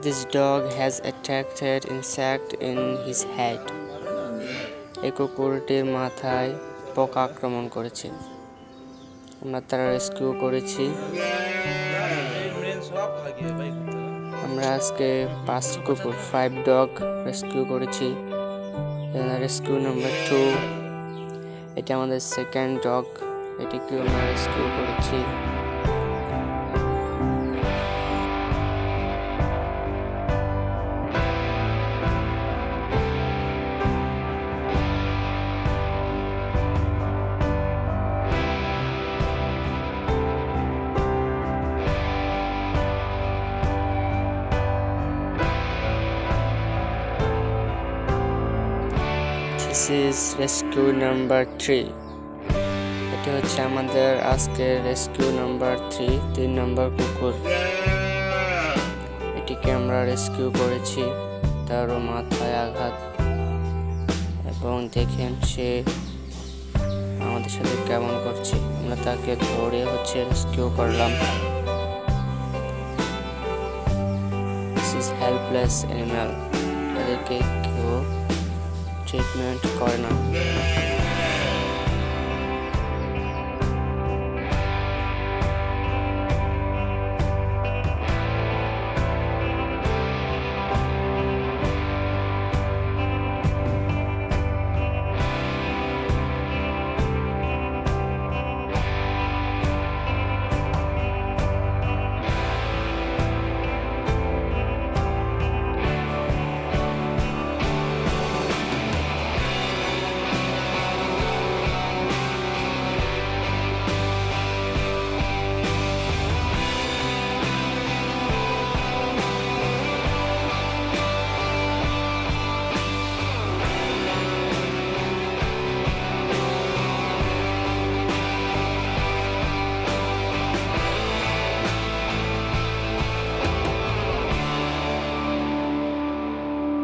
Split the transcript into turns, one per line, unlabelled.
This dog has attracted insect in his head. এই কুকুরটির মাথায় পোকা আক্রমণ করেছে। আমরা তারা রেস্কিউ করেছি। আমরা আজকে 5টি কুকুর 5 ডগ রেস্কিউ করেছি। রেস্কিউ নাম্বার 2, এটা আমাদের সেকেন্ড ডগ, এটিকে আমরা রেস্কিউ করেছি। This is rescue number 3. এটি হচ্ছে আমাদের আজকের রেস্কিউ নাম্বার 3 নম্বর কুকুর। এটিকে আমরা রেস্কিউ করেছি। তারও মাথায় আঘাত, এবং দেখেন সে আমাদের সাথে কেমন করছে। আমরা তাকে ধরে রেস্কিউ করলাম। This is helpless animal. এদেরকে কেউ ট্রিটমেন্ট করে না।